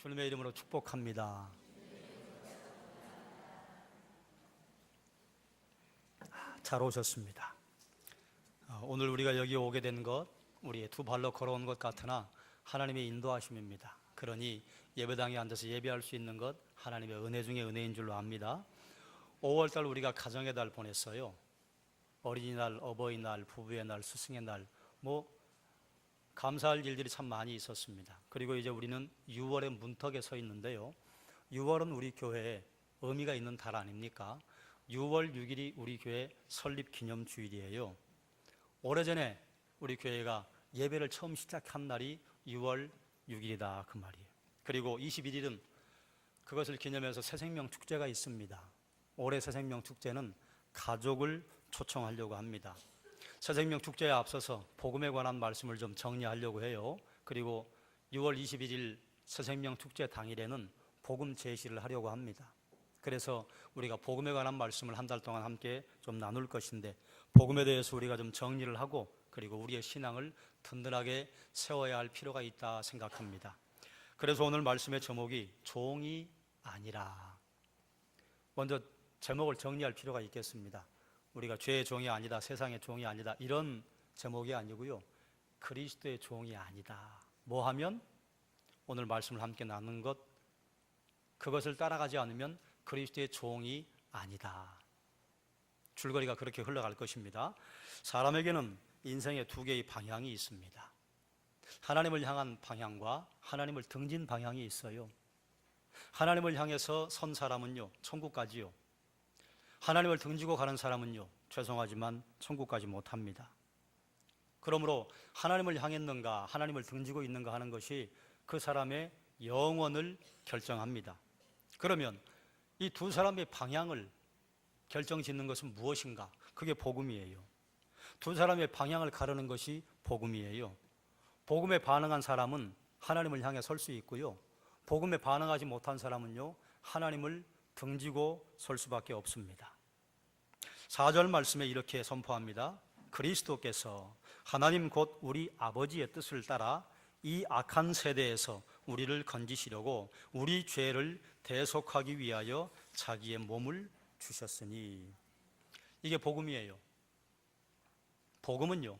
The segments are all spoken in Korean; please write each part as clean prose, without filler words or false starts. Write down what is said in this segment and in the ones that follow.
주님의 이름으로 축복합니다. 잘 오셨습니다. 오늘 우리가 여기 오게 된 것, 우리의 두 발로 걸어온 것 같으나 하나님의 인도하심입니다. 그러니 예배당에 앉아서 예배할 수 있는 것 하나님의 은혜 중에 은혜인 줄로 압니다. 5월달 우리가 가정의 달 보냈어요. 어린이날, 어버이날, 부부의 날, 스승의 날, 감사할 일들이 참 많이 있었습니다. 그리고 이제 우리는 6월의 문턱에 서 있는데요, 6월은 우리 교회에 의미가 있는 달 아닙니까? 6월 6일이 우리 교회 설립 기념 주일이에요. 오래전에 우리 교회가 예배를 처음 시작한 날이 6월 6일이다 그 말이에요. 그리고 21일은 그것을 기념해서 새생명 축제가 있습니다. 올해 새생명 축제는 가족을 초청하려고 합니다. 새생명 축제에 앞서서 복음에 관한 말씀을 좀 정리하려고 해요. 그리고 6월 21일 새생명 축제 당일에는 복음 제시를 하려고 합니다. 그래서 우리가 복음에 관한 말씀을 한 달 동안 함께 좀 나눌 것인데, 복음에 대해서 우리가 좀 정리를 하고 그리고 우리의 신앙을 든든하게 세워야 할 필요가 있다 생각합니다. 그래서 오늘 말씀의 제목이 종이 아니라. 먼저 제목을 정리할 필요가 있겠습니다. 우리가 죄의 종이 아니다, 세상의 종이 아니다, 이런 제목이 아니고요, 그리스도의 종이 아니다. 뭐 하면 오늘 말씀을 함께 나눈 것, 그것을 따라가지 않으면 그리스도의 종이 아니다. 줄거리가 그렇게 흘러갈 것입니다. 사람에게는 인생의 두 개의 방향이 있습니다. 하나님을 향한 방향과 하나님을 등진 방향이 있어요. 하나님을 향해서 선 사람은요, 천국 가지요. 하나님을 등지고 가는 사람은요, 죄송하지만 천국 가지 못합니다. 그러므로 하나님을 향했는가, 하나님을 등지고 있는가 하는 것이 그 사람의 영혼을 결정합니다. 그러면 이 두 사람의 방향을 결정짓는 것은 무엇인가? 그게 복음이에요. 두 사람의 방향을 가르는 것이 복음이에요. 복음에 반응한 사람은 하나님을 향해 설 수 있고요, 복음에 반응하지 못한 사람은요, 하나님을 등지고 설 수밖에 없습니다. 4절 말씀에 이렇게 선포합니다. 그리스도께서 하나님 곧 우리 아버지의 뜻을 따라 이 악한 세대에서 우리를 건지시려고 우리 죄를 대속하기 위하여 자기의 몸을 주셨으니. 이게 복음이에요. 복음은요,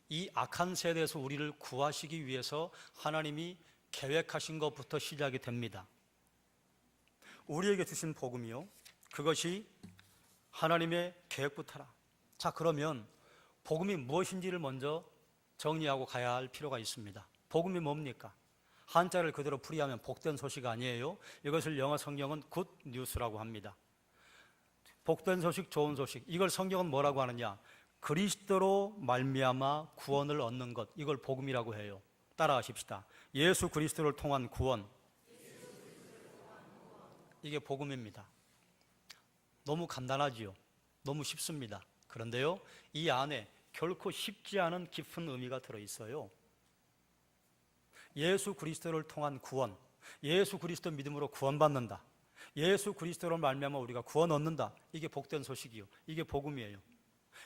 이 악한 세대에서 우리를 구하시기 위해서 하나님이 계획하신 것부터 시작이 됩니다. 우리에게 주신 복음이요, 그것이 하나님의 계획부터라. 자, 그러면 복음이 무엇인지를 먼저 정리하고 가야 할 필요가 있습니다. 복음이 뭡니까? 한자를 그대로 풀이하면 복된 소식 아니에요? 이것을 영어 성경은 굿 뉴스라고 합니다. 복된 소식, 좋은 소식. 이걸 성경은 뭐라고 하느냐? 그리스도로 말미암아 구원을 얻는 것, 이걸 복음이라고 해요. 따라하십시다. 예수 그리스도를 통한 구원, 이게 복음입니다. 너무 간단하지요? 너무 쉽습니다. 그런데요, 이 안에 결코 쉽지 않은 깊은 의미가 들어있어요. 예수 그리스도를 통한 구원, 예수 그리스도 믿음으로 구원받는다, 예수 그리스도로 말미암아 우리가 구원 얻는다, 이게 복된 소식이요, 이게 복음이에요.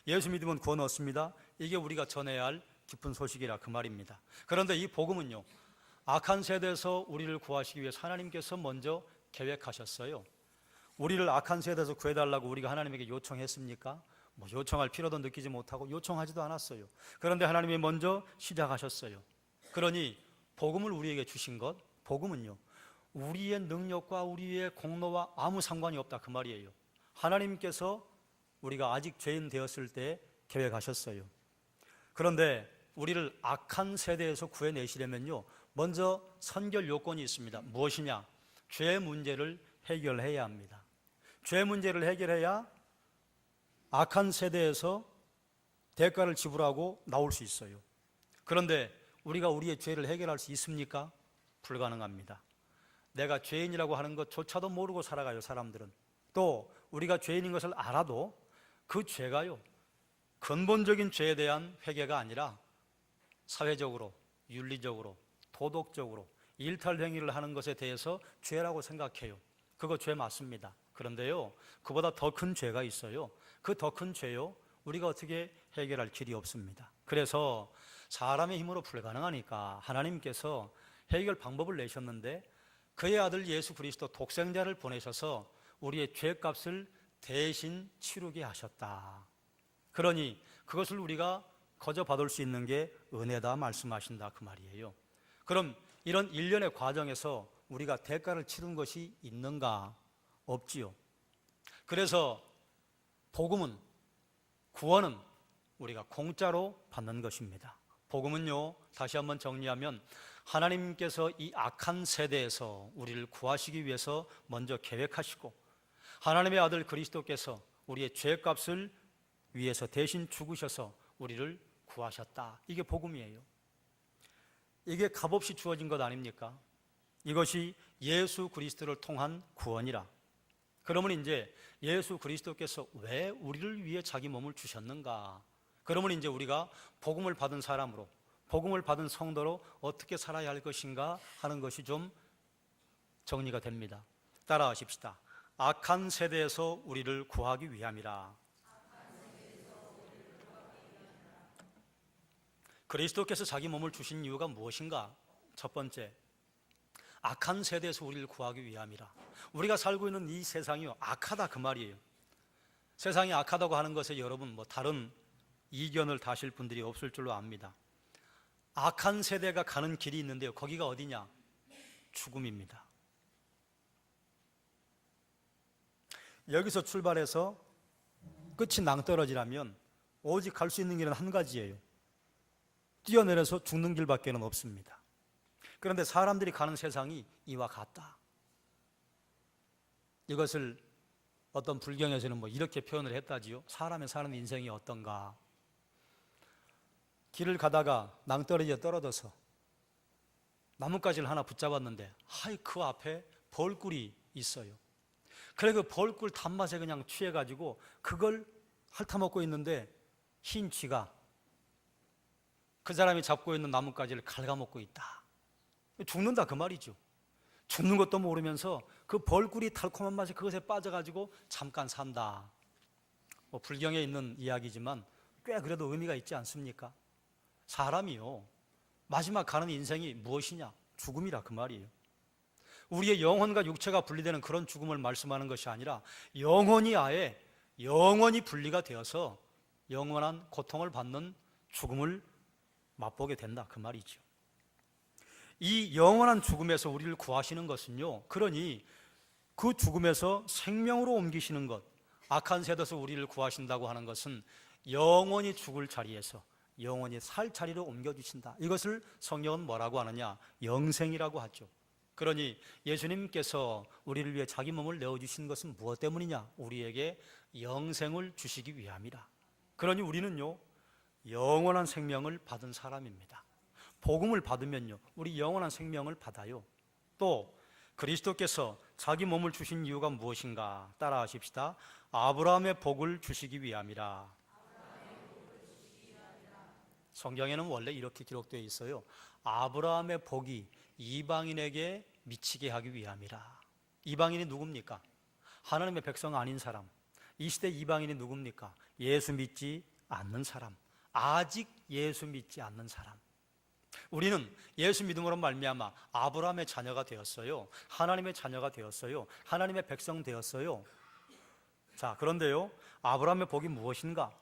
예수 믿으면 구원 얻습니다. 이게 우리가 전해야 할 기쁜 소식이라 그 말입니다. 그런데 이 복음은요, 악한 세대에서 우리를 구하시기 위해서 하나님께서 먼저 계획하셨어요. 우리를 악한 세대에서 구해달라고 우리가 하나님에게 요청했습니까? 요청할 필요도 느끼지 못하고 요청하지도 않았어요. 그런데 하나님이 먼저 시작하셨어요. 그러니 복음을 우리에게 주신 것, 복음은요, 우리의 능력과 우리의 공로와 아무 상관이 없다 그 말이에요. 하나님께서 우리가 아직 죄인 되었을 때 계획하셨어요. 그런데 우리를 악한 세대에서 구해내시려면요, 먼저 선결 요건이 있습니다. 무엇이냐? 죄 문제를 해결해야 합니다. 죄 문제를 해결해야 악한 세대에서 대가를 지불하고 나올 수 있어요. 그런데 우리가 우리의 죄를 해결할 수 있습니까? 불가능합니다. 내가 죄인이라고 하는 것조차도 모르고 살아가요, 사람들은. 또 우리가 죄인인 것을 알아도 그 죄가요, 근본적인 죄에 대한 회개가 아니라 사회적으로, 윤리적으로, 도덕적으로 일탈 행위를 하는 것에 대해서 죄라고 생각해요. 그거 죄 맞습니다. 그런데요, 그보다 더 큰 죄가 있어요. 그 더 큰 죄요, 우리가 어떻게 해결할 길이 없습니다. 그래서 사람의 힘으로 불가능하니까 하나님께서 해결 방법을 내셨는데, 그의 아들 예수 그리스도 독생자를 보내셔서 우리의 죄값을 대신 치르게 하셨다. 그러니 그것을 우리가 거저 받을 수 있는 게 은혜다 말씀하신다 그 말이에요. 그럼 이런 일련의 과정에서 우리가 대가를 치른 것이 있는가? 없지요. 그래서 복음은, 구원은 우리가 공짜로 받는 것입니다. 복음은요, 다시 한번 정리하면 하나님께서 이 악한 세대에서 우리를 구하시기 위해서 먼저 계획하시고 하나님의 아들 그리스도께서 우리의 죄값을 위해서 대신 죽으셔서 우리를 구하셨다. 이게 복음이에요. 이게 값없이 주어진 것 아닙니까? 이것이 예수 그리스도를 통한 구원이라. 그러면 이제 예수 그리스도께서 왜 우리를 위해 자기 몸을 주셨는가? 그러면 이제 우리가 복음을 받은 사람으로, 복음을 받은 성도로 어떻게 살아야 할 것인가 하는 것이 좀 정리가 됩니다. 따라하십시다. 악한 세대에서 우리를 구하기 위함이라. 그리스도께서 자기 몸을 주신 이유가 무엇인가? 첫 번째, 악한 세대에서 우리를 구하기 위함이라. 우리가 살고 있는 이 세상이요, 악하다 그 말이에요. 세상이 악하다고 하는 것에 여러분 다른 이견을 다실 분들이 없을 줄로 압니다. 악한 세대가 가는 길이 있는데요, 거기가 어디냐? 죽음입니다. 여기서 출발해서 끝이 낭떠러지라면 오직 갈 수 있는 길은 한 가지예요. 뛰어내려서 죽는 길밖에는 없습니다. 그런데 사람들이 가는 세상이 이와 같다. 이것을 어떤 불경에서는 이렇게 표현을 했다지요. 사람의 사는 인생이 어떤가? 길을 가다가 낭떠러지에 떨어져서 나뭇가지를 하나 붙잡았는데 그 앞에 벌꿀이 있어요. 그래 그 벌꿀 단맛에 그냥 취해가지고 그걸 핥아먹고 있는데 흰 쥐가 그 사람이 잡고 있는 나뭇가지를 갉아먹고 있다. 죽는다 그 말이죠. 죽는 것도 모르면서 그 벌꿀이 달콤한 맛에 그것에 빠져가지고 잠깐 산다. 불경에 있는 이야기지만 꽤 그래도 의미가 있지 않습니까? 사람이요, 마지막 가는 인생이 무엇이냐? 죽음이라 그 말이에요. 우리의 영혼과 육체가 분리되는 그런 죽음을 말씀하는 것이 아니라 영혼이 아예 영원히 분리가 되어서 영원한 고통을 받는 죽음을 맛보게 된다 그 말이죠. 이 영원한 죽음에서 우리를 구하시는 것은요, 그러니 그 죽음에서 생명으로 옮기시는 것, 악한 세대에서 우리를 구하신다고 하는 것은 영원히 죽을 자리에서 영원히 살 자리로 옮겨주신다. 이것을 성경은 뭐라고 하느냐? 영생이라고 하죠. 그러니 예수님께서 우리를 위해 자기 몸을 내어주신 것은 무엇 때문이냐? 우리에게 영생을 주시기 위함이라. 그러니 우리는요, 영원한 생명을 받은 사람입니다. 복음을 받으면요, 우리 영원한 생명을 받아요. 또 그리스도께서 자기 몸을 주신 이유가 무엇인가? 따라하십시다. 아브라함의 복을 주시기 위함이라. 성경에는 원래 이렇게 기록되어 있어요. 아브라함의 복이 이방인에게 미치게 하기 위함이라. 이방인이 누굽니까? 하나님의 백성 아닌 사람. 이 시대 이방인이 누굽니까? 예수 믿지 않는 사람, 아직 예수 믿지 않는 사람. 우리는 예수 믿음으로 말미암아 아브라함의 자녀가 되었어요. 하나님의 자녀가 되었어요. 하나님의 백성 되었어요. 자, 그런데요, 아브라함의 복이 무엇인가?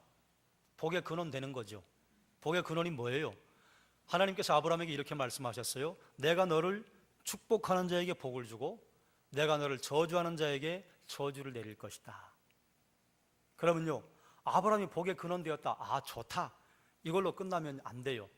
복의 근원 되는 거죠. 복의 근원이 뭐예요? 하나님께서 아브라함에게 이렇게 말씀하셨어요. 내가 너를 축복하는 자에게 복을 주고 내가 너를 저주하는 자에게 저주를 내릴 것이다. 그러면요, 아브라함이 복의 근원 되었다. 아, 좋다. 이걸로 끝나면 안 돼요.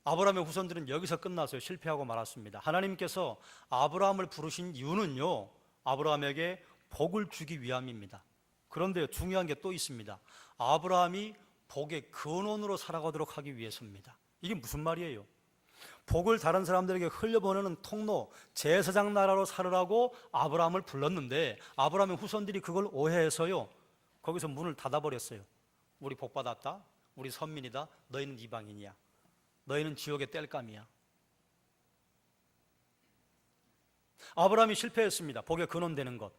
아브라함의 후손들은 여기서 끝나서 실패하고 말았습니다. 하나님께서 아브라함을 부르신 이유는요, 아브라함에게 복을 주기 위함입니다. 그런데 중요한 게 또 있습니다. 아브라함이 복의 근원으로 살아가도록 하기 위해서입니다. 이게 무슨 말이에요? 복을 다른 사람들에게 흘려보내는 통로, 제사장 나라로 살으라고 아브라함을 불렀는데 아브라함의 후손들이 그걸 오해해서요, 거기서 문을 닫아버렸어요. 우리 복 받았다, 우리 선민이다, 너희는 이방인이야, 너희는 지옥의 땔감이야. 아브라함이 실패했습니다. 복의 근원 되는 것.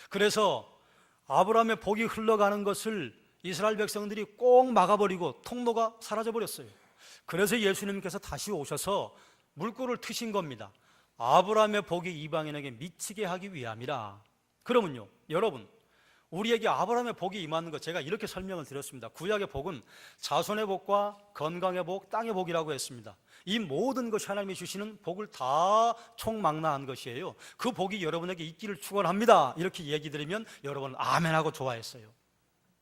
그래서 아브라함의 복이 흘러가는 것을 이스라엘 백성들이 꼭 막아버리고 통로가 사라져버렸어요. 그래서 예수님께서 다시 오셔서 물꼬를 트신 겁니다. 아브라함의 복이 이방인에게 미치게 하기 위함이라. 그러면요, 여러분, 우리에게 아브라함의 복이 임하는 것, 제가 이렇게 설명을 드렸습니다. 구약의 복은 자손의 복과 건강의 복, 땅의 복이라고 했습니다. 이 모든 것이 하나님이 주시는 복을 다 총망라한 것이에요. 그 복이 여러분에게 있기를 축원합니다. 이렇게 얘기 드리면 여러분은 아멘하고 좋아했어요.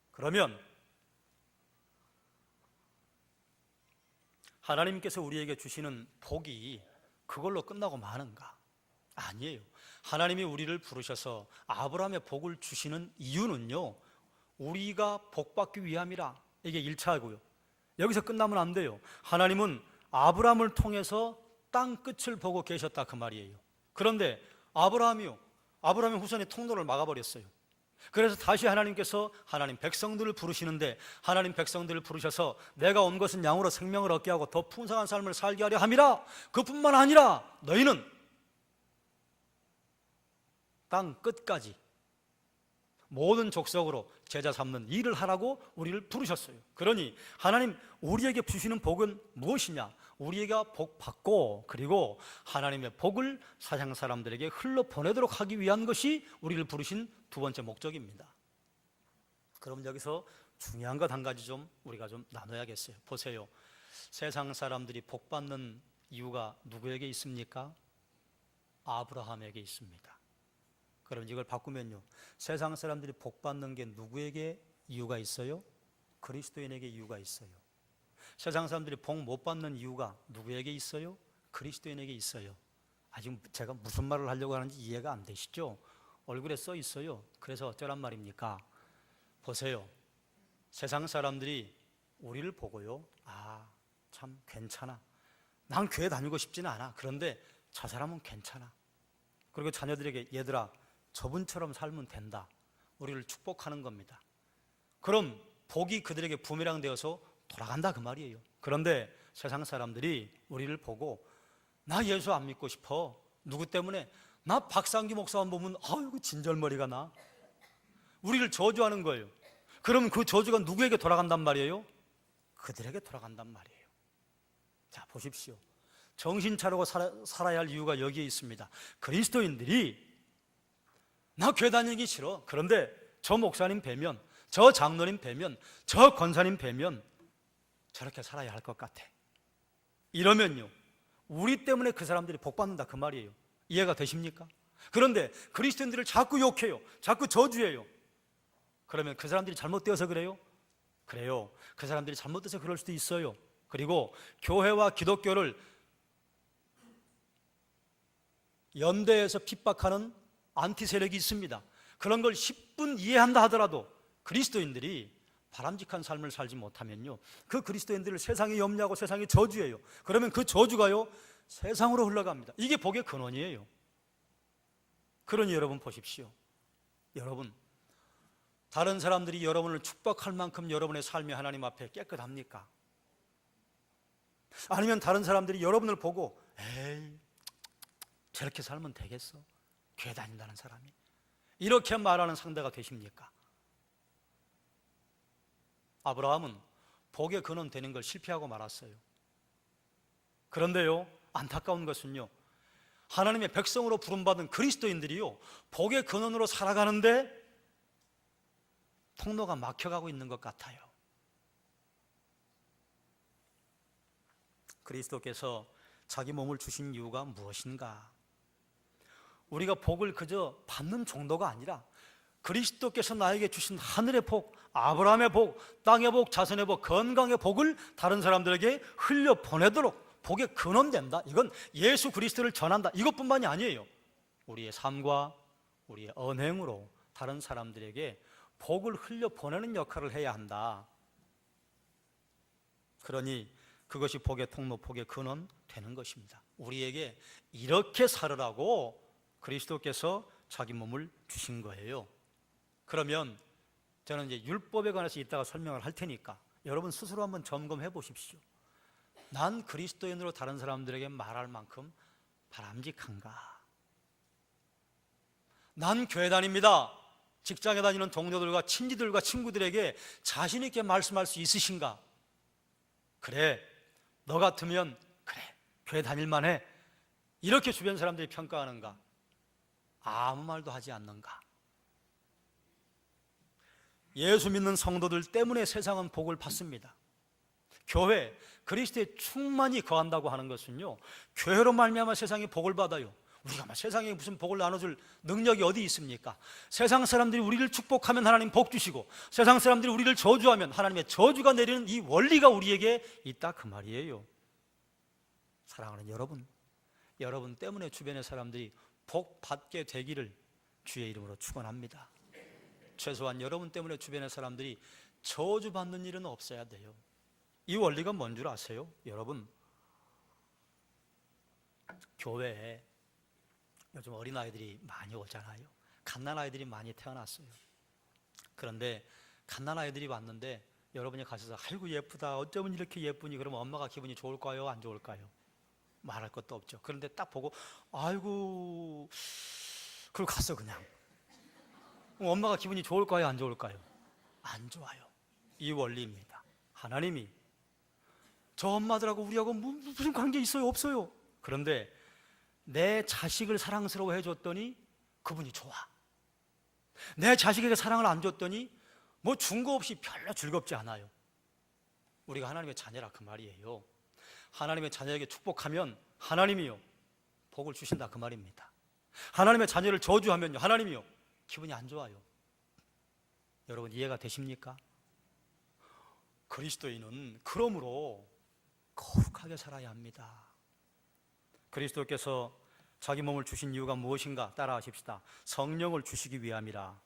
그러면 하나님께서 우리에게 주시는 복이 그걸로 끝나고 마는가? 아니에요. 하나님이 우리를 부르셔서 아브라함의 복을 주시는 이유는요, 우리가 복받기 위함이라. 이게 1차고요. 여기서 끝나면 안 돼요. 하나님은 아브라함을 통해서 땅 끝을 보고 계셨다, 그 말이에요. 그런데 아브라함의 후손이 통로를 막아버렸어요. 그래서 다시 하나님께서 하나님 백성들을 부르시는데, 하나님 백성들을 부르셔서 내가 온 것은 양으로 생명을 얻게 하고 더 풍성한 삶을 살게 하려 함이라. 그뿐만 아니라 너희는 땅 끝까지 모든 족속으로 제자 삼는 일을 하라고 우리를 부르셨어요. 그러니 하나님 우리에게 주시는 복은 무엇이냐? 우리가 복 받고, 그리고 하나님의 복을 세상 사람들에게 흘러 보내도록 하기 위한 것이 우리를 부르신 두 번째 목적입니다. 그럼 여기서 중요한 것 한 가지 우리가 좀 나눠야겠어요. 보세요. 세상 사람들이 복 받는 이유가 누구에게 있습니까? 아브라함에게 있습니다. 그럼 이걸 바꾸면요, 세상 사람들이 복 받는 게 누구에게 이유가 있어요? 그리스도인에게 이유가 있어요. 세상 사람들이 복 못 받는 이유가 누구에게 있어요? 그리스도인에게 있어요. 아직 제가 무슨 말을 하려고 하는지 이해가 안 되시죠? 얼굴에 써 있어요. 그래서 어쩌란 말입니까? 보세요. 세상 사람들이 우리를 보고요, 아, 참 괜찮아. 난 교회 다니고 싶지는 않아. 그런데 저 사람은 괜찮아. 그리고 자녀들에게 얘들아, 저분처럼 살면 된다. 우리를 축복하는 겁니다. 그럼 복이 그들에게 부메랑 되어서 돌아간다, 그 말이에요. 그런데 세상 사람들이 우리를 보고 나 예수 안 믿고 싶어. 누구 때문에? 나 박상기 목사만 보면 아이고 진절머리가 나. 우리를 저주하는 거예요. 그러면 그 저주가 누구에게 돌아간단 말이에요? 그들에게 돌아간단 말이에요. 자, 보십시오. 정신 차리고 살아야 할 이유가 여기에 있습니다. 그리스도인들이 나 교회 다니기 싫어. 그런데 저 목사님 뵈면, 저 장로님 뵈면, 저 권사님 뵈면 저렇게 살아야 할 것 같아. 이러면요, 우리 때문에 그 사람들이 복받는다, 그 말이에요. 이해가 되십니까? 그런데 그리스도인들을 자꾸 욕해요. 자꾸 저주해요. 그러면 그 사람들이 잘못되어서 그래요? 그래요. 그 사람들이 잘못돼서 그럴 수도 있어요. 그리고 교회와 기독교를 연대해서 핍박하는 안티 세력이 있습니다. 그런 걸 10분 이해한다 하더라도 그리스도인들이 바람직한 삶을 살지 못하면요, 그 그리스도인들을 세상이 염려하고 세상이 저주해요. 그러면 그 저주가요, 세상으로 흘러갑니다. 이게 복의 근원이에요. 그러니 여러분 보십시오. 여러분, 다른 사람들이 여러분을 축복할 만큼 여러분의 삶이 하나님 앞에 깨끗합니까? 아니면 다른 사람들이 여러분을 보고 에이, 저렇게 살면 되겠어? 교회 다닌다는 사람이 이렇게 말하는 상대가 되십니까? 아브라함은 복의 근원 되는 걸 실패하고 말았어요. 그런데요, 안타까운 것은요, 하나님의 백성으로 부름받은 그리스도인들이요, 복의 근원으로 살아가는데 통로가 막혀가고 있는 것 같아요. 그리스도께서 자기 몸을 주신 이유가 무엇인가? 우리가 복을 그저 받는 정도가 아니라 그리스도께서 나에게 주신 하늘의 복, 아브라함의 복, 땅의 복, 자손의 복, 건강의 복을 다른 사람들에게 흘려보내도록 복의 근원된다. 이건 예수 그리스도를 전한다, 이것뿐만이 아니에요. 우리의 삶과 우리의 언행으로 다른 사람들에게 복을 흘려보내는 역할을 해야 한다. 그러니 그것이 복의 통로, 복의 근원 되는 것입니다. 우리에게 이렇게 살으라고 그리스도께서 자기 몸을 주신 거예요. 그러면 저는 이제 율법에 관해서 이따가 설명을 할 테니까 여러분 스스로 한번 점검해 보십시오. 난 그리스도인으로 다른 사람들에게 말할 만큼 바람직한가? 난 교회 다닙니다. 직장에 다니는 동료들과 친지들과 친구들에게 자신 있게 말씀할 수 있으신가? 그래, 너 같으면 그래, 교회 다닐만 해. 이렇게 주변 사람들이 평가하는가? 아무 말도 하지 않는가? 예수 믿는 성도들 때문에 세상은 복을 받습니다. 교회, 그리스도의 충만히 거한다고 하는 것은요, 교회로 말미암아 세상이 복을 받아요. 우리가 세상에 무슨 복을 나눠줄 능력이 어디 있습니까? 세상 사람들이 우리를 축복하면 하나님 복 주시고, 세상 사람들이 우리를 저주하면 하나님의 저주가 내리는 이 원리가 우리에게 있다, 그 말이에요. 사랑하는 여러분, 여러분 때문에 주변의 사람들이 복 받게 되기를 주의 이름으로 축원합니다. 최소한 여러분 때문에 주변의 사람들이 저주받는 일은 없어야 돼요. 이 원리가 뭔 줄 아세요? 여러분, 교회에 요즘 어린아이들이 많이 오잖아요. 갓난아이들이 많이 태어났어요. 그런데 갓난아이들이 왔는데 여러분이 가셔서 아이고 예쁘다, 어쩌면 이렇게 예쁘니, 그러면 엄마가 기분이 좋을까요? 안 좋을까요? 말할 것도 없죠. 그런데 딱 보고 아이고, 그리고 갔어 그냥. 엄마가 기분이 좋을까요? 안 좋을까요? 안 좋아요. 이 원리입니다. 하나님이 저 엄마들하고 우리하고 무슨 관계 있어요? 없어요. 그런데 내 자식을 사랑스러워 해줬더니 그분이 좋아. 내 자식에게 사랑을 안 줬더니 뭐 준 거 없이 별로 즐겁지 않아요. 우리가 하나님의 자녀라 그 말이에요. 하나님의 자녀에게 축복하면 하나님이요 복을 주신다 그 말입니다. 하나님의 자녀를 저주하면요 하나님이요 기분이 안 좋아요. 여러분 이해가 되십니까? 그리스도인은 그러므로 거룩하게 살아야 합니다. 그리스도께서 자기 몸을 주신 이유가 무엇인가 따라하십시다. 성령을 주시기 위함이라.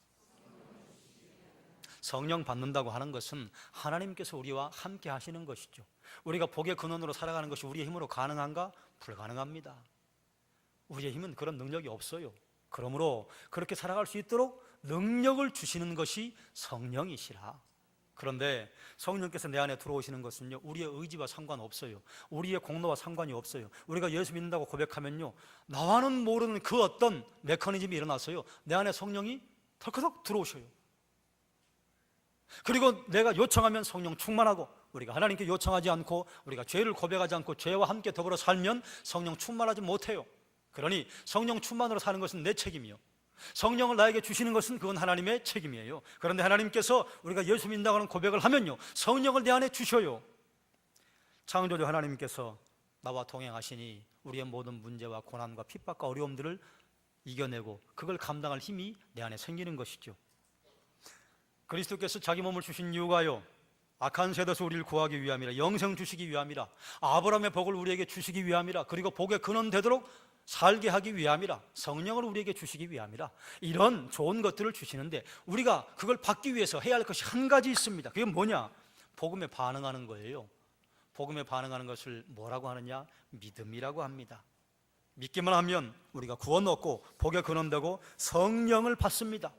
성령 받는다고 하는 것은 하나님께서 우리와 함께 하시는 것이죠. 우리가 복의 근원으로 살아가는 것이 우리의 힘으로 가능한가? 불가능합니다. 우리의 힘은 그런 능력이 없어요. 그러므로 그렇게 살아갈 수 있도록 능력을 주시는 것이 성령이시라. 그런데 성령께서 내 안에 들어오시는 것은요 우리의 의지와 상관없어요. 우리의 공로와 상관이 없어요. 우리가 예수 믿는다고 고백하면요 나와는 모르는 그 어떤 메커니즘이 일어나서요 내 안에 성령이 덜커덕 들어오셔요. 그리고 내가 요청하면 성령 충만하고, 우리가 하나님께 요청하지 않고 우리가 죄를 고백하지 않고 죄와 함께 더불어 살면 성령 충만하지 못해요. 그러니 성령 충만으로 사는 것은 내 책임이요, 성령을 나에게 주시는 것은 그건 하나님의 책임이에요. 그런데 하나님께서 우리가 예수 믿는다고 하는 고백을 하면요 성령을 내 안에 주셔요. 창조주 하나님께서 나와 동행하시니 우리의 모든 문제와 고난과 핍박과 어려움들을 이겨내고 그걸 감당할 힘이 내 안에 생기는 것이죠. 그리스도께서 자기 몸을 주신 이유가요 악한 세대에서 우리를 구하기 위함이라. 영생 주시기 위함이라. 아브라함의 복을 우리에게 주시기 위함이라. 그리고 복의 근원 되도록 살게 하기 위함이라. 성령을 우리에게 주시기 위함이라. 이런 좋은 것들을 주시는데 우리가 그걸 받기 위해서 해야 할 것이 한 가지 있습니다. 그게 뭐냐? 복음에 반응하는 거예요. 복음에 반응하는 것을 뭐라고 하느냐? 믿음이라고 합니다. 믿기만 하면 우리가 구원 얻고 복의 근원 되고 성령을 받습니다.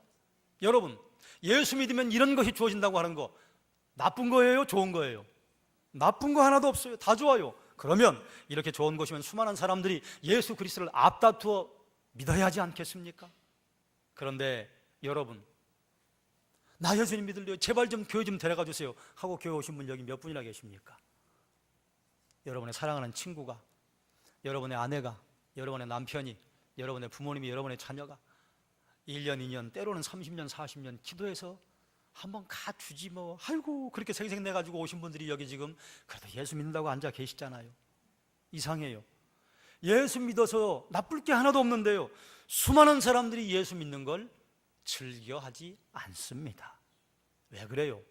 여러분, 예수 믿으면 이런 것이 주어진다고 하는 거 나쁜 거예요? 좋은 거예요? 나쁜 거 하나도 없어요. 다 좋아요. 그러면 이렇게 좋은 것이면 수많은 사람들이 예수 그리스도를 앞다투어 믿어야 하지 않겠습니까? 그런데 여러분, 나 예수님 믿을래요, 제발 좀 교회 좀 데려가 주세요 하고 교회 오신 분 여기 몇 분이나 계십니까? 여러분의 사랑하는 친구가, 여러분의 아내가, 여러분의 남편이, 여러분의 부모님이, 여러분의 자녀가 1년, 2년, 때로는 30년, 40년 기도해서 한번 가주지 뭐, 아이고 그렇게 생색내가지고 오신 분들이 여기 지금 그래도 예수 믿는다고 앉아 계시잖아요. 이상해요. 예수 믿어서 나쁠 게 하나도 없는데요 수많은 사람들이 예수 믿는 걸 즐겨하지 않습니다. 왜 그래요?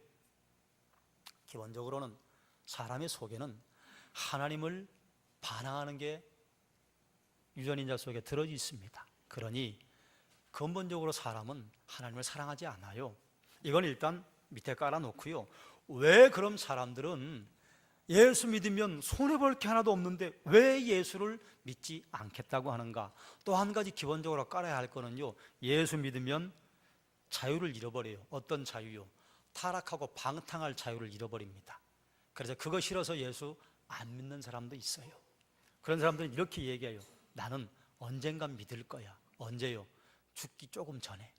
기본적으로는 사람의 속에는 하나님을 반항하는 게 유전인자 속에 들어 있습니다. 그러니 근본적으로 사람은 하나님을 사랑하지 않아요. 이건 일단 밑에 깔아놓고요. 왜 그럼 사람들은 예수 믿으면 손해볼 게 하나도 없는데 왜 예수를 믿지 않겠다고 하는가? 또 한 가지 기본적으로 깔아야 할 거는요 예수 믿으면 자유를 잃어버려요. 어떤 자유요? 타락하고 방탕할 자유를 잃어버립니다. 그래서 그거 싫어서 예수 안 믿는 사람도 있어요. 그런 사람들은 이렇게 얘기해요. 나는 언젠간 믿을 거야. 언제요? 죽기 조금 전에.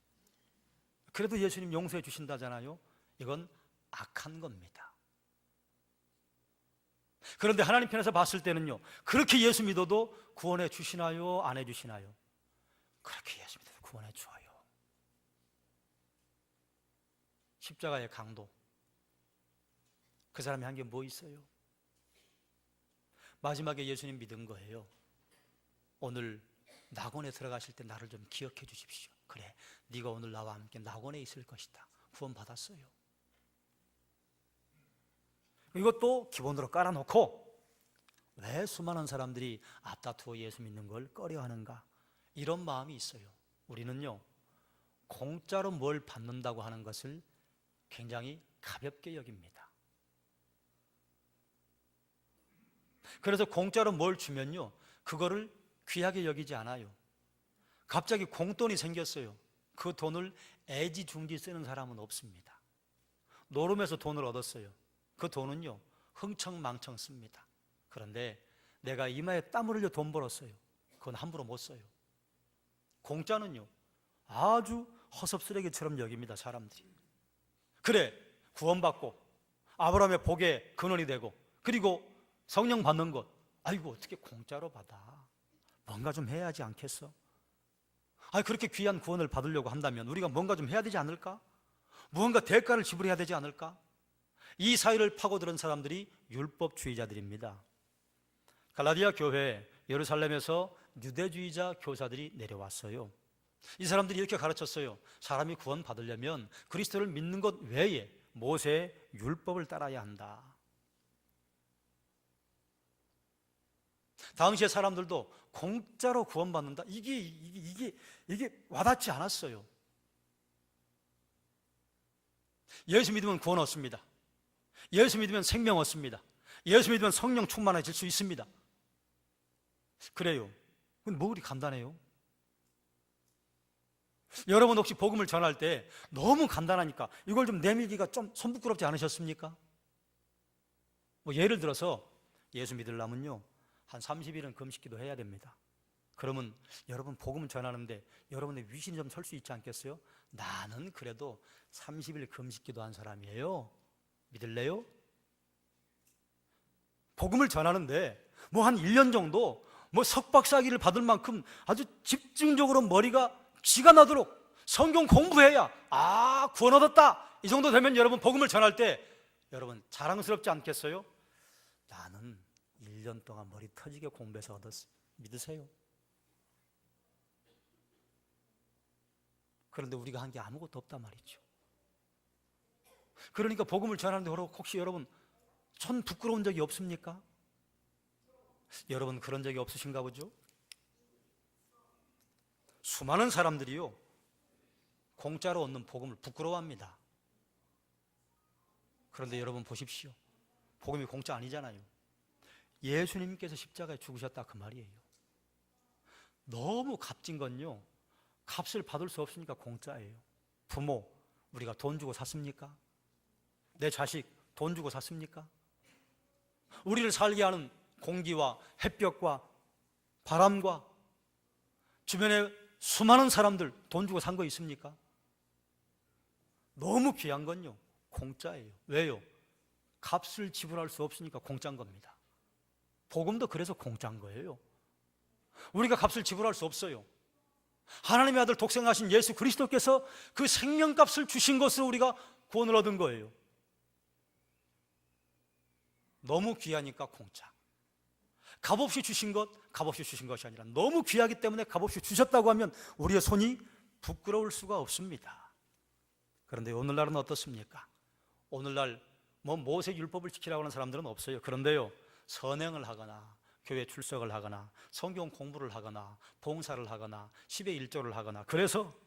그래도 예수님 용서해 주신다잖아요. 이건 악한 겁니다. 그런데 하나님 편에서 봤을 때는요, 그렇게 예수 믿어도 구원해 주시나요? 안 해주시나요? 그렇게 예수 믿어도 구원해 줘요. 십자가의 강도, 그 사람이 한 게 뭐 있어요? 마지막에 예수님 믿은 거예요. 오늘 낙원에 들어가실 때 나를 좀 기억해 주십시오. 그래, 네가 오늘 나와 함께 낙원에 있을 것이다. 구원 받았어요. 이것도 기본으로 깔아놓고 왜 수많은 사람들이 앞다투어 예수 믿는 걸 꺼려하는가? 이런 마음이 있어요. 우리는요, 공짜로 뭘 받는다고 하는 것을 굉장히 가볍게 여깁니다. 그래서 공짜로 뭘 주면요, 그거를 귀하게 여기지 않아요. 갑자기 공돈이 생겼어요. 그 돈을 애지중지 쓰는 사람은 없습니다. 노름에서 돈을 얻었어요. 그 돈은요, 흥청망청 씁니다. 그런데 내가 이마에 땀을 흘려 돈 벌었어요. 그건 함부로 못 써요. 공짜는요, 아주 허섭쓰레기처럼 여깁니다, 사람들이. 그래, 구원받고 아브라함의 복의 근원이 되고, 그리고 성령 받는 것, 아이고 어떻게 공짜로 받아? 뭔가 좀 해야 하지 않겠어? 그렇게 귀한 구원을 받으려고 한다면 우리가 뭔가 좀 해야 되지 않을까? 무언가 대가를 지불해야 되지 않을까? 이 사회를 파고드는 사람들이 율법주의자들입니다. 갈라디아 교회 예루살렘에서 유대주의자 교사들이 내려왔어요. 이 사람들이 이렇게 가르쳤어요. 사람이 구원 받으려면 그리스도를 믿는 것 외에 모세의 율법을 따라야 한다. 당시의 사람들도 공짜로 구원받는다? 이게 와닿지 않았어요. 예수 믿으면 구원 얻습니다. 예수 믿으면 생명 얻습니다. 예수 믿으면 성령 충만해질 수 있습니다. 그래요. 근데 뭐 그리 간단해요? 여러분 혹시 복음을 전할 때 너무 간단하니까 이걸 좀 내밀기가 좀 손 부끄럽지 않으셨습니까? 뭐 예를 들어서 예수 믿으려면요, 한 30일은 금식기도 해야 됩니다. 그러면 여러분 복음을 전하는데 여러분의 위신이 좀 설 수 있지 않겠어요? 나는 그래도 30일 금식기도 한 사람이에요. 믿을래요? 복음을 전하는데 뭐 한 1년 정도 뭐 석박사기를 받을 만큼 아주 집중적으로 머리가 쥐가 나도록 성경 공부해야 구원 얻었다, 이 정도 되면 여러분 복음을 전할 때 여러분 자랑스럽지 않겠어요? 나는 1년 동안 머리 터지게 공부해서 얻었어요. 믿으세요? 그런데 우리가 한 게 아무것도 없단 말이죠. 그러니까 복음을 전하는데 혹시 여러분 손 부끄러운 적이 없습니까? 여러분 그런 적이 없으신가 보죠? 수많은 사람들이요, 공짜로 얻는 복음을 부끄러워합니다. 그런데 여러분 보십시오. 복음이 공짜 아니잖아요. 예수님께서 십자가에 죽으셨다, 그 말이에요. 너무 값진 건요, 값을 받을 수 없으니까 공짜예요. 부모, 우리가 돈 주고 샀습니까? 내 자식 돈 주고 샀습니까? 우리를 살게 하는 공기와 햇볕과 바람과 주변에 수많은 사람들 돈 주고 산 거 있습니까? 너무 귀한 건요, 공짜예요. 왜요? 값을 지불할 수 없으니까 공짜인 겁니다. 복음도 그래서 공짜인 거예요. 우리가 값을 지불할 수 없어요. 하나님의 아들 독생하신 예수 그리스도께서 그 생명값을 주신 것으로 우리가 구원을 얻은 거예요. 너무 귀하니까 공짜. 값없이 주신 것, 값없이 주신 것이 아니라 너무 귀하기 때문에 값없이 주셨다고 하면 우리의 손이 부끄러울 수가 없습니다. 그런데 오늘날은 어떻습니까? 오늘날 뭐 모세 율법을 지키라고 하는 사람들은 없어요. 그런데요, 선행을 하거나 교회 출석을 하거나 성경 공부를 하거나 봉사를 하거나 10의 1조를 하거나, 그래서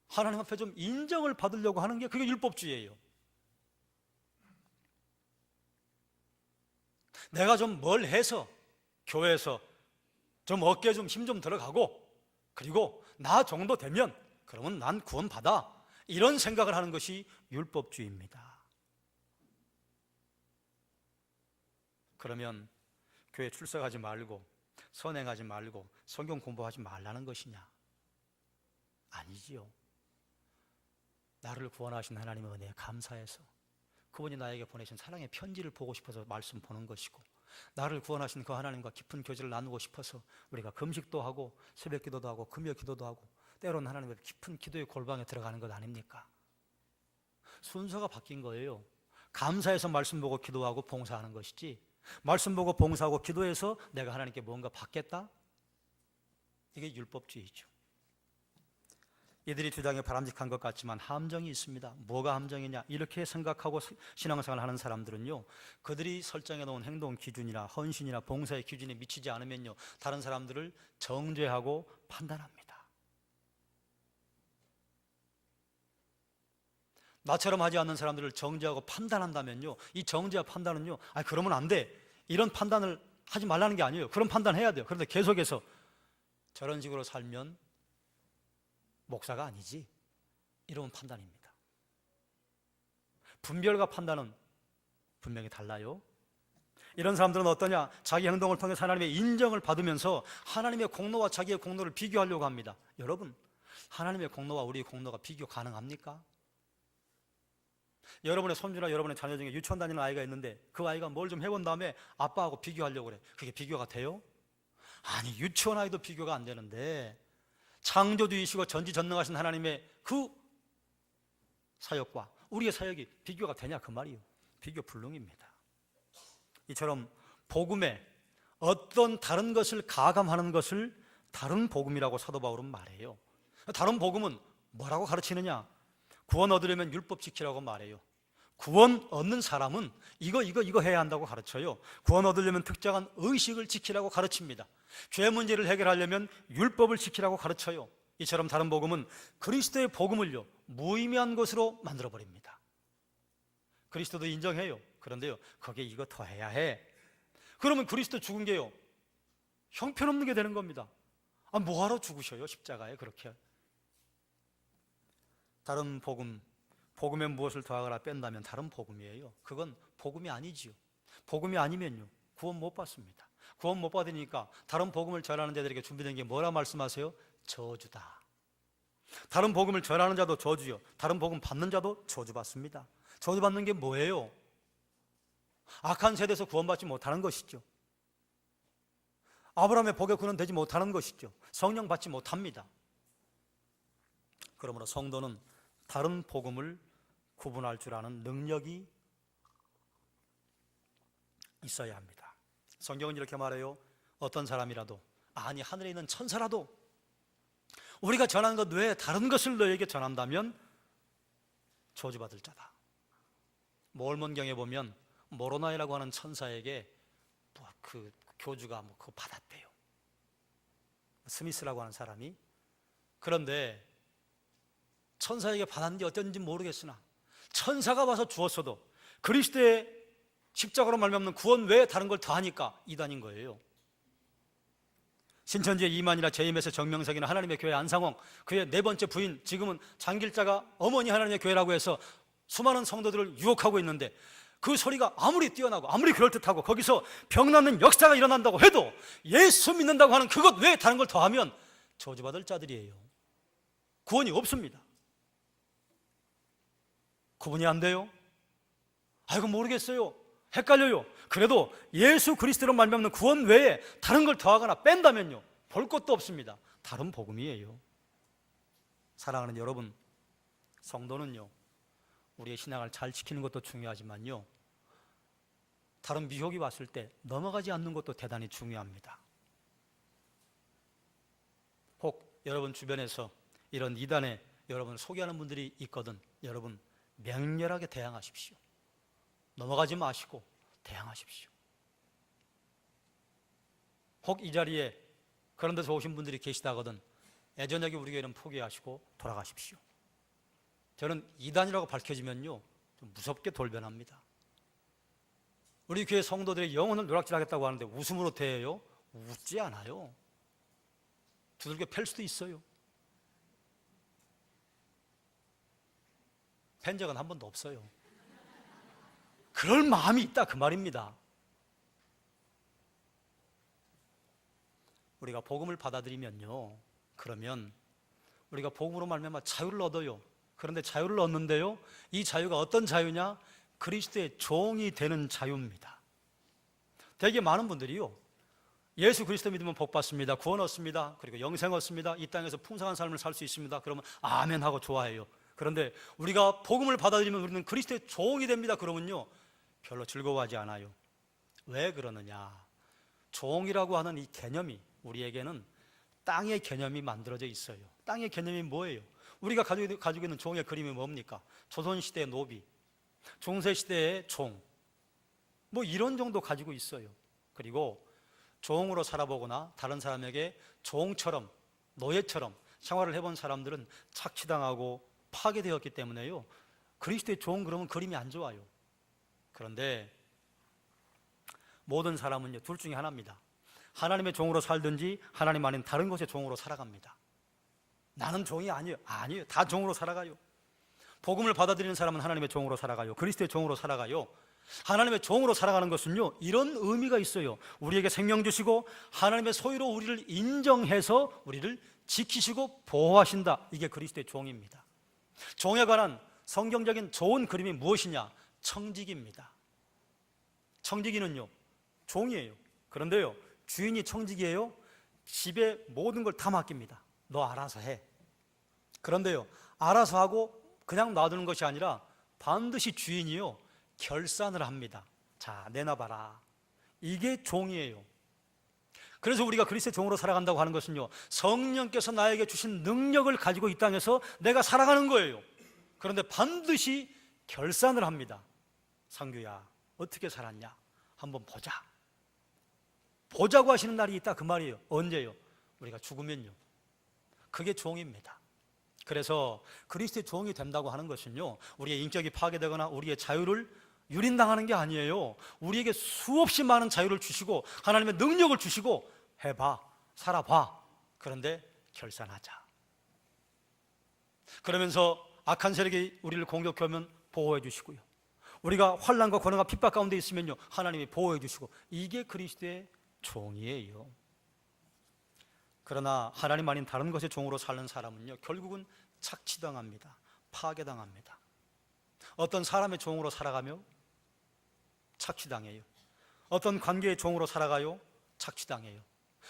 하나님 앞에 좀 인정을 받으려고 하는 게 그게 율법주의예요. 내가 좀 뭘 해서 교회에서 좀 어깨에 좀 힘 좀 들어가고, 그리고 나 정도 되면 그러면 난 구원받아, 이런 생각을 하는 것이 율법주의입니다. 그러면 교회 출석하지 말고 선행하지 말고 성경 공부하지 말라는 것이냐? 아니지요. 나를 구원하신 하나님의 은혜에 감사해서 그분이 나에게 보내신 사랑의 편지를 보고 싶어서 말씀 보는 것이고, 나를 구원하신 그 하나님과 깊은 교제를 나누고 싶어서 우리가 금식도 하고 새벽 기도도 하고 금요 기도도 하고 때로는 하나님의 깊은 기도의 골방에 들어가는 것 아닙니까? 순서가 바뀐 거예요. 감사해서 말씀 보고 기도하고 봉사하는 것이지, 말씀 보고 봉사하고 기도해서 내가 하나님께 뭔가 받겠다? 이게 율법주의죠. 이들이 주장에 바람직한 것 같지만 함정이 있습니다. 뭐가 함정이냐? 이렇게 생각하고 신앙생활을 하는 사람들은요, 그들이 설정해 놓은 행동 기준이나 헌신이나 봉사의 기준에 미치지 않으면요, 다른 사람들을 정죄하고 판단합니다. 나처럼 하지 않는 사람들을 정죄하고 판단한다면요, 이 정죄와 판단은요, 그러면 안 돼, 이런 판단을 하지 말라는 게 아니에요. 그런 판단해야 돼요. 그런데 계속해서 저런 식으로 살면 목사가 아니지, 이런 판단입니다. 분별과 판단은 분명히 달라요. 이런 사람들은 어떠냐? 자기 행동을 통해서 하나님의 인정을 받으면서 하나님의 공로와 자기의 공로를 비교하려고 합니다. 여러분, 하나님의 공로와 우리의 공로가 비교 가능합니까? 여러분의 손주나 여러분의 자녀 중에 유치원 다니는 아이가 있는데 그 아이가 뭘 좀 해본 다음에 아빠하고 비교하려고 그래. 그게 비교가 돼요? 아니, 유치원 아이도 비교가 안 되는데 창조주이시고 전지전능하신 하나님의 그 사역과 우리의 사역이 비교가 되냐 그 말이에요. 비교 불능입니다. 이처럼 복음에 어떤 다른 것을 가감하는 것을 다른 복음이라고 사도 바울은 말해요. 다른 복음은 뭐라고 가르치느냐? 구원 얻으려면 율법 지키라고 말해요. 구원 얻는 사람은 이거 해야 한다고 가르쳐요. 구원 얻으려면 특정한 의식을 지키라고 가르칩니다. 죄 문제를 해결하려면 율법을 지키라고 가르쳐요. 이처럼 다른 복음은 그리스도의 복음을요, 무의미한 것으로 만들어버립니다. 그리스도도 인정해요. 그런데요, 거기에 이거 더 해야 해. 그러면 그리스도 죽은 게요, 형편없는 게 되는 겁니다. 뭐하러 죽으셔요, 십자가에 그렇게. 다른 복음, 복음에 무엇을 더하거나 뺀다면 다른 복음이에요. 그건 복음이 아니지요. 복음이 아니면요, 구원 못 받습니다. 구원 못 받으니까 다른 복음을 전하는 자들에게 준비된 게 뭐라 말씀하세요? 저주다. 다른 복음을 전하는 자도 저주요, 다른 복음 받는 자도 저주받습니다. 저주받는 게 뭐예요? 악한 세대에서 구원받지 못하는 것이죠. 아브라함의 복에 구원되지 못하는 것이죠. 성령 받지 못합니다. 그러므로 성도는 다른 복음을 구분할 줄 아는 능력이 있어야 합니다. 성경은 이렇게 말해요. 어떤 사람이라도, 아니 하늘에 있는 천사라도 우리가 전하는 것 외에 다른 것을 너에게 전한다면 저주받을 자다. 몰몬경에 보면 모로나이라고 하는 천사에게 그 교주가 그거 받았대요. 스미스라고 하는 사람이. 그런데 천사에게 받았는지 어쩐지 모르겠으나 천사가 와서 주었어도 그리스도의 십자가로 말미암는 구원 외에 다른 걸 더하니까 이단인 거예요. 신천지의 이만이나 제임에서 정명석이나 하나님의 교회 안상홍, 그의 네 번째 부인, 지금은 장길자가 어머니 하나님의 교회라고 해서 수많은 성도들을 유혹하고 있는데, 그 소리가 아무리 뛰어나고 아무리 그럴듯하고 거기서 병 낫는 역사가 일어난다고 해도 예수 믿는다고 하는 그것 외에 다른 걸 더하면 저주받을 자들이에요. 구원이 없습니다. 구분이 안 돼요? 아이고 모르겠어요, 헷갈려요. 그래도 예수 그리스도로 말미암는 구원 외에 다른 걸 더하거나 뺀다면요, 볼 것도 없습니다. 다른 복음이에요. 사랑하는 여러분, 성도는요, 우리의 신앙을 잘 지키는 것도 중요하지만요, 다른 미혹이 왔을 때 넘어가지 않는 것도 대단히 중요합니다. 혹 여러분 주변에서 이런 이단에 여러분을 소개하는 분들이 있거든, 여러분 맹렬하게 대항하십시오. 넘어가지 마시고 대항하십시오. 혹 이 자리에 그런 데서 오신 분들이 계시다거든 애저녁에 우리 교회는 포기하시고 돌아가십시오. 저는 이단이라고 밝혀지면요, 좀 무섭게 돌변합니다. 우리 교회 성도들의 영혼을 누락질하겠다고 하는데 웃음으로 대해요? 웃지 않아요. 두들겨 팰 수도 있어요. 팬 적은 한 번도 없어요. 그럴 마음이 있다 그 말입니다. 우리가 복음을 받아들이면요, 그러면 우리가 복음으로 말미암아 자유를 얻어요. 그런데 자유를 얻는데요, 이 자유가 어떤 자유냐? 그리스도의 종이 되는 자유입니다. 되게 많은 분들이요, 예수 그리스도 믿으면 복 받습니다, 구원 얻습니다, 그리고 영생 얻습니다, 이 땅에서 풍성한 삶을 살 수 있습니다, 그러면 아멘 하고 좋아해요. 그런데 우리가 복음을 받아들이면 우리는 그리스도의 종이 됩니다, 그러면요 별로 즐거워하지 않아요. 왜 그러느냐? 종이라고 하는 이 개념이 우리에게는 땅의 개념이 만들어져 있어요. 땅의 개념이 뭐예요? 우리가 가지고 있는 종의 그림이 뭡니까? 조선시대의 노비, 중세시대의 종, 뭐 이런 정도 가지고 있어요. 그리고 종으로 살아보거나 다른 사람에게 종처럼, 노예처럼 생활을 해본 사람들은 착취당하고 파괴되었기 때문에요, 그리스도의 종 그러면 그림이 안 좋아요. 그런데 모든 사람은요 둘 중에 하나입니다. 하나님의 종으로 살든지 하나님 아닌 다른 것의 종으로 살아갑니다. 나는 종이 아니에요. 아니에요. 다 종으로 살아가요. 복음을 받아들이는 사람은 하나님의 종으로 살아가요. 그리스도의 종으로 살아가요. 하나님의 종으로 살아가는 것은요 이런 의미가 있어요. 우리에게 생명 주시고 하나님의 소유로 우리를 인정해서 우리를 지키시고 보호하신다. 이게 그리스도의 종입니다. 종에 관한 성경적인 좋은 그림이 무엇이냐? 청지기입니다. 청지기는요 종이에요. 그런데요 주인이 청지기예요. 집에 모든 걸 다 맡깁니다. 너 알아서 해. 그런데요 알아서 하고 그냥 놔두는 것이 아니라 반드시 주인이요 결산을 합니다. 자, 내놔봐라. 이게 종이에요. 그래서 우리가 그리스도의 종으로 살아간다고 하는 것은요 성령께서 나에게 주신 능력을 가지고 이 땅에서 내가 살아가는 거예요. 그런데 반드시 결산을 합니다. 상규야, 어떻게 살았냐? 한번 보자. 보자고 하시는 날이 있다, 그 말이에요. 언제요? 우리가 죽으면요. 그게 종입니다. 그래서 그리스도의 종이 된다고 하는 것은요 우리의 인격이 파괴되거나 우리의 자유를 유린당하는 게 아니에요. 우리에게 수없이 많은 자유를 주시고 하나님의 능력을 주시고 해봐, 살아봐. 그런데 결산하자. 그러면서 악한 세력이 우리를 공격하면 보호해 주시고요, 우리가 환난과 고난과 핍박 가운데 있으면요 하나님이 보호해 주시고, 이게 그리스도의 종이에요. 그러나 하나님 아닌 다른 것의 종으로 사는 사람은요 결국은 착취당합니다. 파괴당합니다. 어떤 사람의 종으로 살아가며 착취당해요. 어떤 관계의 종으로 살아가요. 착취당해요.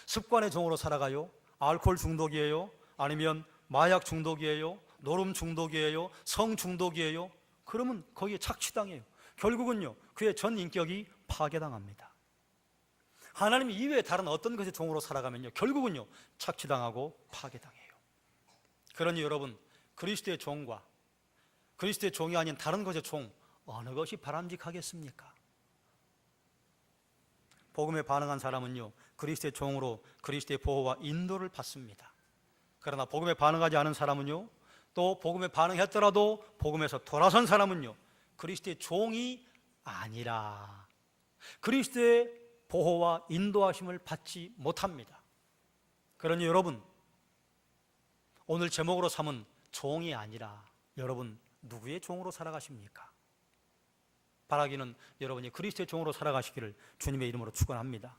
습관의 종으로 살아가요. 알코올 중독이에요. 아니면 마약 중독이에요. 노름 중독이에요. 성 중독이에요. 그러면 거기에 착취당해요. 결국은요 그의 전 인격이 파괴당합니다. 하나님 이외에 다른 어떤 것의 종으로 살아가면요 결국은요 착취당하고 파괴당해요. 그러니 여러분, 그리스도의 종과 그리스도의 종이 아닌 다른 것의 종, 어느 것이 바람직하겠습니까? 복음에 반응한 사람은요 그리스도의 종으로 그리스도의 보호와 인도를 받습니다. 그러나 복음에 반응하지 않은 사람은요, 또 복음에 반응했더라도 복음에서 돌아선 사람은요 그리스도의 종이 아니라 그리스도의 보호와 인도하심을 받지 못합니다. 그러니 여러분, 오늘 제목으로 삼은 종이 아니라 여러분 누구의 종으로 살아가십니까? 바라기는 여러분이 그리스도의 종으로 살아가시기를 주님의 이름으로 축원합니다.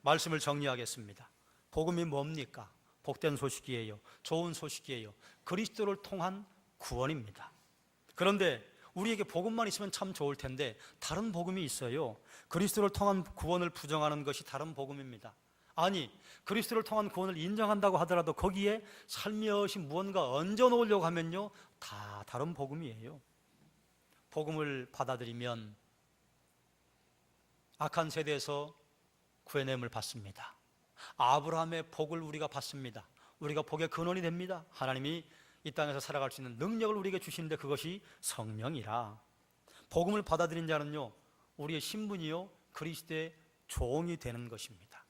말씀을 정리하겠습니다. 복음이 뭡니까? 복된 소식이에요. 좋은 소식이에요. 그리스도를 통한 구원입니다. 그런데 우리에게 복음만 있으면 참 좋을 텐데 다른 복음이 있어요. 그리스도를 통한 구원을 부정하는 것이 다른 복음입니다. 아니, 그리스도를 통한 구원을 인정한다고 하더라도 거기에 살며시 무언가 얹어 놓으려고 하면요 다 다른 복음이에요. 복음을 받아들이면 악한 세대에서 구해냄을 받습니다. 아브라함의 복을 우리가 받습니다. 우리가 복의 근원이 됩니다. 하나님이 이 땅에서 살아갈 수 있는 능력을 우리에게 주시는데 그것이 성령이라. 복음을 받아들인 자는요 우리의 신분이요 그리스도의 종이 되는 것입니다.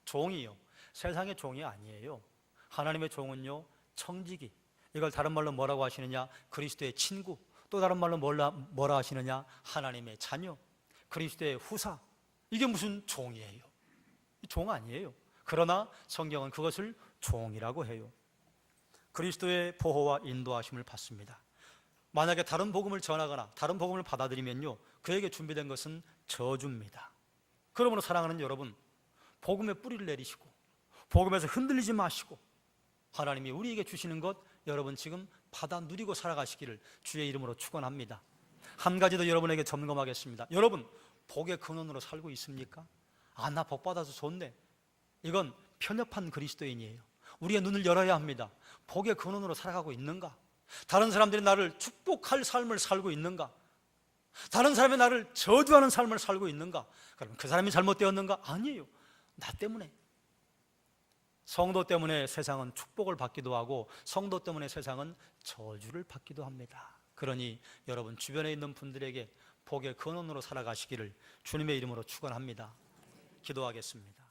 종이요 세상의 종이 아니에요. 하나님의 종은요 청지기, 이걸 다른 말로 뭐라고 하시느냐? 그리스도의 친구. 또 다른 말로 뭐라 하시느냐? 하나님의 자녀, 그리스도의 후사. 이게 무슨 종이에요? 종 아니에요. 그러나 성경은 그것을 종이라고 해요. 그리스도의 보호와 인도하심을 받습니다. 만약에 다른 복음을 전하거나 다른 복음을 받아들이면요 그에게 준비된 것은 저주입니다. 그러므로 사랑하는 여러분, 복음의 뿌리를 내리시고 복음에서 흔들리지 마시고 하나님이 우리에게 주시는 것 여러분 지금 받아 누리고 살아가시기를 주의 이름으로 축원합니다. 한 가지 더 여러분에게 점검하겠습니다. 여러분, 복의 근원으로 살고 있습니까? 아, 나 복 받아서 좋네. 이건 편협한 그리스도인이에요. 우리의 눈을 열어야 합니다. 복의 근원으로 살아가고 있는가? 다른 사람들이 나를 축복할 삶을 살고 있는가? 다른 사람이 나를 저주하는 삶을 살고 있는가? 그러면 그 사람이 잘못되었는가? 아니에요. 나 때문에. 성도 때문에 세상은 축복을 받기도 하고 성도 때문에 세상은 저주를 받기도 합니다. 그러니 여러분 주변에 있는 분들에게 복의 근원으로 살아가시기를 주님의 이름으로 축원합니다. 기도하겠습니다.